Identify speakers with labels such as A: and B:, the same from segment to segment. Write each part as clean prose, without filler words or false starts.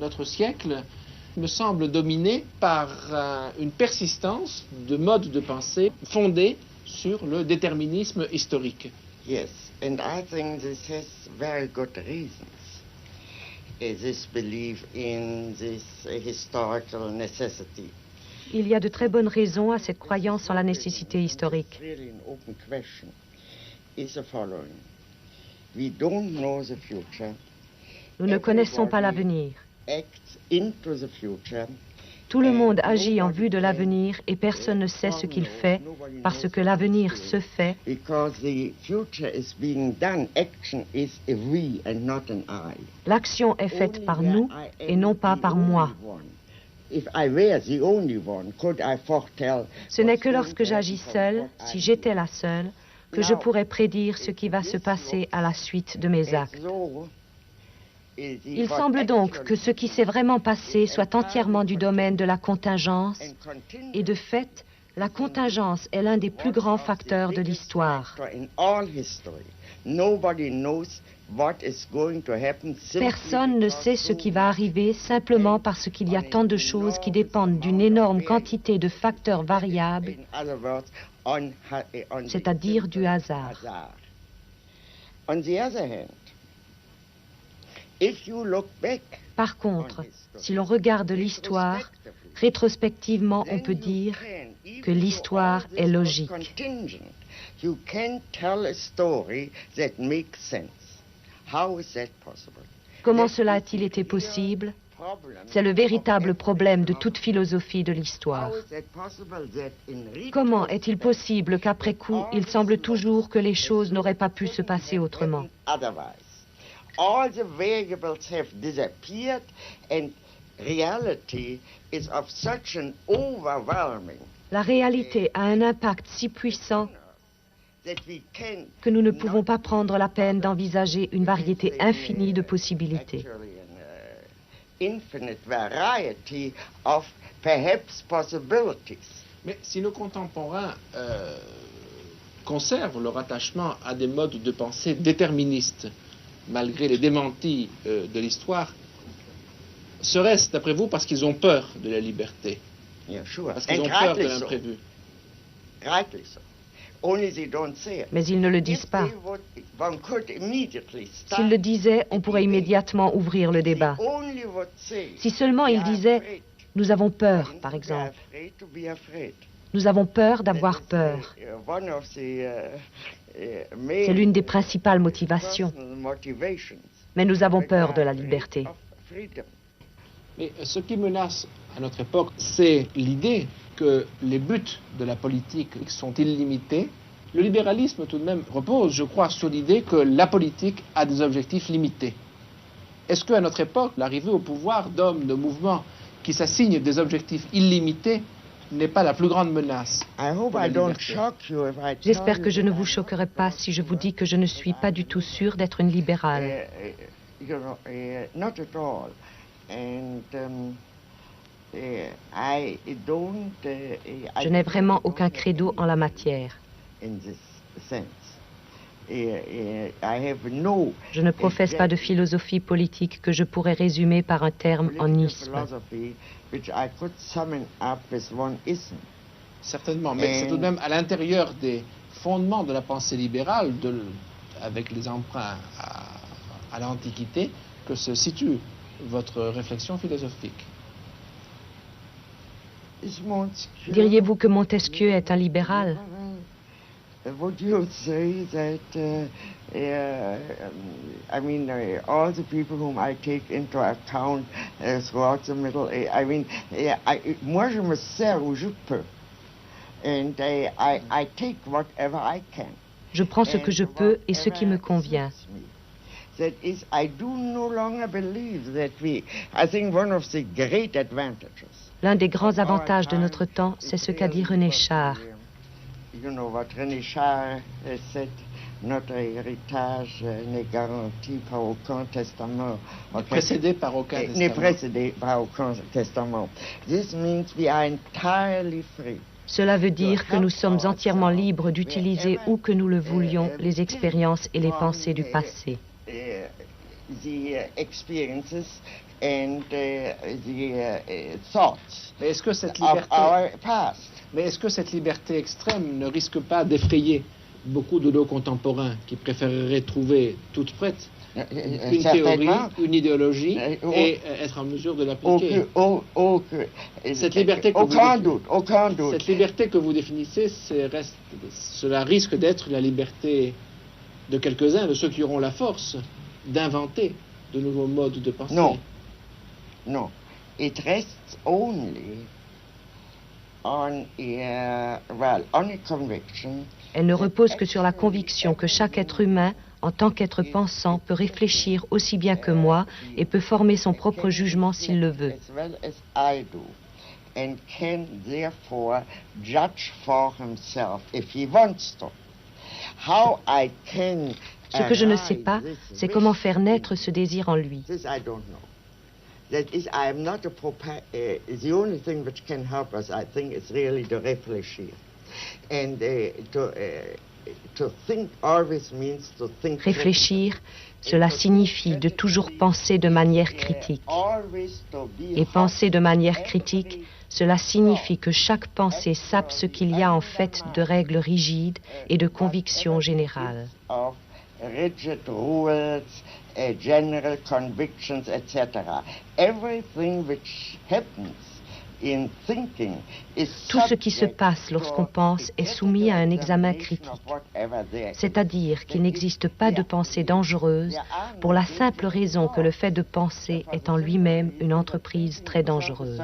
A: Notre siècle me semble dominé par une persistance de modes de pensée fondés sur le déterminisme historique.
B: Yes, and I think this has very good reasons. This belief in this historical necessity.
C: Il y a de très bonnes raisons à cette croyance en la nécessité historique. Nous ne connaissons pas l'avenir. Tout le monde agit en vue de l'avenir et personne ne sait ce qu'il fait parce que l'avenir se fait. L'action est faite par nous et non pas par moi. Ce n'est que lorsque j'agis seule, si j'étais la seule, que je pourrais prédire ce qui va se passer à la suite de mes actes. Il semble donc que ce qui s'est vraiment passé soit entièrement du domaine de la contingence, et de fait, la contingence est l'un des plus grands facteurs de l'histoire. Personne ne sait ce qui va arriver simplement parce qu'il y a tant de choses qui dépendent d'une énorme quantité de facteurs variables, c'est-à-dire du hasard. Par contre, si l'on regarde l'histoire, rétrospectivement, on peut dire que l'histoire est logique. Comment cela a-t-il été possible? C'est le véritable problème de toute philosophie de l'histoire. Comment est-il possible qu'après coup, il semble toujours que les choses n'auraient pas pu se passer autrement?
B: All the variables have disappeared and reality is of such an overwhelming.
C: La réalité a un impact si puissant que nous ne pouvons pas prendre la peine d'envisager une variété infinie de possibilités.
A: Mais si nos contemporains conservent leur attachement à des modes de pensée déterministes, malgré les démentis de l'histoire, serait-ce, d'après vous, parce qu'ils ont peur de la liberté? Parce qu'ils ont peur de l'imprévu?
C: Mais ils ne le disent pas. S'ils le disaient, on pourrait immédiatement ouvrir le débat. Si seulement ils disaient « nous avons peur », par exemple. Nous avons peur d'avoir peur. C'est l'une des principales motivations. Mais nous avons peur de la liberté.
A: Mais ce qui menace à notre époque, c'est l'idée que les buts de la politique sont illimités. Le libéralisme, tout de même, repose, je crois, sur l'idée que la politique a des objectifs limités. Est-ce qu'à notre époque, l'arrivée au pouvoir d'hommes, de mouvements qui s'assignent des objectifs illimités n'est pas la plus grande menace?
C: J'espère que je ne vous choquerai pas si je vous dis que je ne suis pas du tout sûre d'être une libérale. Je n'ai vraiment aucun credo en la matière. Je ne professe pas de philosophie politique que je pourrais résumer par un terme en isme.
A: Certainement, mais c'est tout de même à l'intérieur des fondements de la pensée libérale, avec les emprunts à l'Antiquité, que se situe votre réflexion philosophique.
C: Diriez-vous que Montesquieu est un libéral?
B: Would you say that, all the people whom I take into account throughout the Middle Age, moi je me sers où je peux, and I take whatever I can.
C: Je prends ce que je peux et ce qui me convient.
B: That is, I do no longer believe that I think one of the great advantages.
C: L'un des grands avantages de notre temps, c'est ce qu'a dit René Char.
B: You know what René Char said, notre héritage n'est garanti par aucun testament.
A: Précédé par aucun testament.
B: N'est précédé par aucun testament. This means we are entirely free.
C: Cela veut dire que nous sommes entièrement libres d'utiliser où que nous le voulions les expériences et les pensées du passé.
B: The experiences and thoughts
A: Mais est-ce que cette
B: of
A: liberté,
B: our past.
A: mais est-ce que cette liberté extrême ne risque pas d'effrayer beaucoup de nos contemporains qui préféreraient trouver toute prête une théorie, une idéologie et être en mesure de l'appliquer? Cette liberté que vous définissez, cela risque d'être la liberté de quelques-uns, de ceux qui auront la force d'inventer de nouveaux modes de pensée.
B: Non, non. It rests only on a conviction.
C: Elle ne repose que sur la conviction que chaque être humain, en tant qu'être pensant, peut réfléchir aussi bien que moi et peut former son propre jugement s'il le veut.
B: And can therefore judge for himself if he wants to. How I can
C: Ce que je ne sais pas, c'est comment faire naître ce désir en lui.
B: This I don't know. That is, I am not the only thing which can help us, I think, is really to réfléchir. And to think always means to think.
C: Réfléchir, cela signifie de toujours penser de manière critique. Et penser de manière critique, cela signifie que chaque pensée sape ce qu'il y a en fait de règles rigides et de convictions générales.
B: Rigid rules, general convictions, etc. Everything which happens in thinking is
C: Tout ce qui se passe lorsqu'on pense est soumis à un examen critique, c'est-à-dire qu'il n'existe pas de pensée dangereuse pour la simple raison que le fait de penser est en lui-même une entreprise très dangereuse.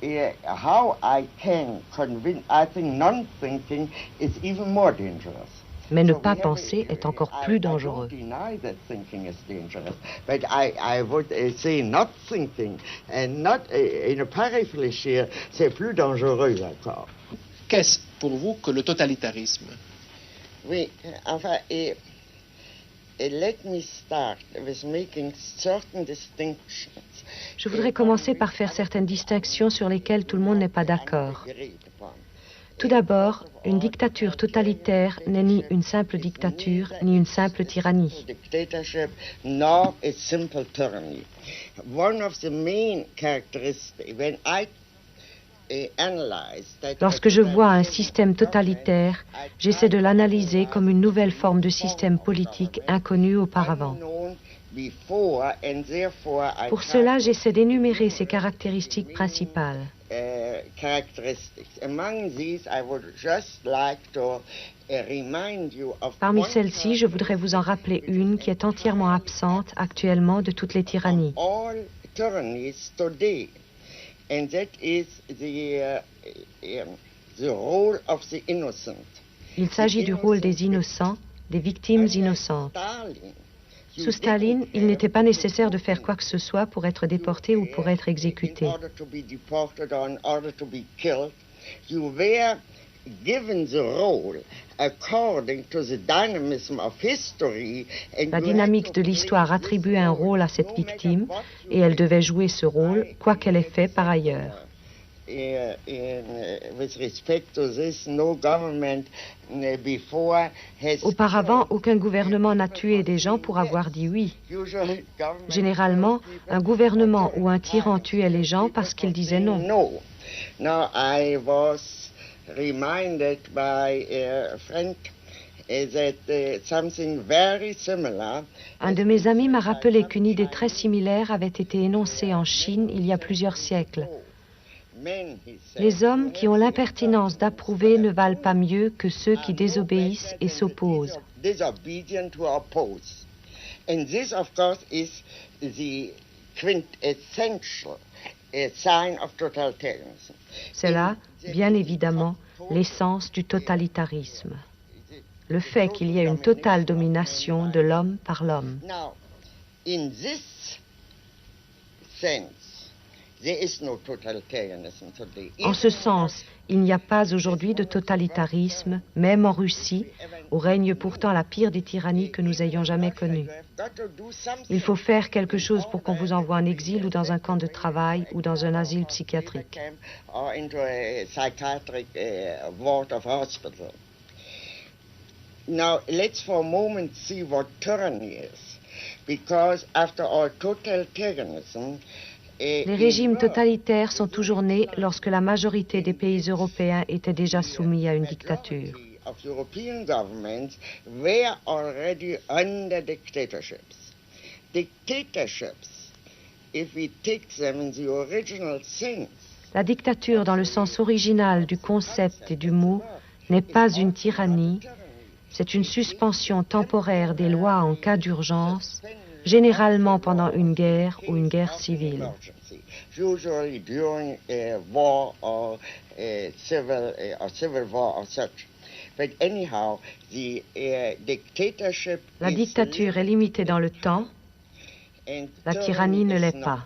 B: How I can convince, I think non-thinking is even more dangerous.
C: Mais ne pas penser est encore plus dangereux.
B: But I would say not thinking and not ne pas réfléchir, c'est plus dangereux encore.
A: Qu'est-ce pour vous que le totalitarisme?
B: Oui, enfin, let me start with making certain distinctions.
C: Je voudrais commencer par faire certaines distinctions sur lesquelles tout le monde n'est pas d'accord. Tout d'abord, une dictature totalitaire n'est ni une simple dictature, ni une simple tyrannie. Lorsque je vois un système totalitaire, j'essaie de l'analyser comme une nouvelle forme de système politique inconnue auparavant. Pour cela, j'essaie d'énumérer ses caractéristiques principales. Parmi celles-ci, je voudrais vous en rappeler une qui est entièrement absente actuellement de toutes les tyrannies. Il s'agit du rôle des innocents, des victimes innocentes. Sous Staline, il n'était pas nécessaire de faire quoi que ce soit pour être déporté ou pour être exécuté. La dynamique de l'histoire attribuait un rôle à cette victime et elle devait jouer ce rôle, quoi qu'elle ait fait par ailleurs. Auparavant, aucun gouvernement n'a tué des gens pour avoir dit oui. Généralement, un gouvernement ou un tyran tuait les gens parce qu'ils disaient non. Un de mes amis m'a rappelé qu'une idée très similaire avait été énoncée en Chine il y a plusieurs siècles. Les hommes qui ont l'impertinence d'approuver ne valent pas mieux que ceux qui désobéissent et s'opposent. C'est là, bien évidemment, l'essence du totalitarisme. Le fait qu'il y ait une totale domination de l'homme par l'homme. En ce sens, il n'y a pas aujourd'hui de totalitarisme, même en Russie, où règne pourtant la pire des tyrannies que nous ayons jamais connues. Il faut faire quelque chose pour qu'on vous envoie en exil ou dans un camp de travail ou dans un asile psychiatrique. Now, let's for a moment see what tyranny is.
B: because after all, totalitarianism
C: Les régimes totalitaires sont toujours nés lorsque la majorité des pays européens étaient déjà soumis à une dictature.
B: of European governments were already under dictatorships. Dictatorships, if we take them in the original sense,
C: La dictature, dans le sens original du concept et du mot, n'est pas une tyrannie, c'est une suspension temporaire des lois en cas d'urgence, généralement pendant une guerre ou une guerre civile.
B: usually during a war or a civil war or such. But anyhow, the dictatorship
C: La dictature est limitée dans le temps,
B: and
C: la tyrannie ne l'est pas.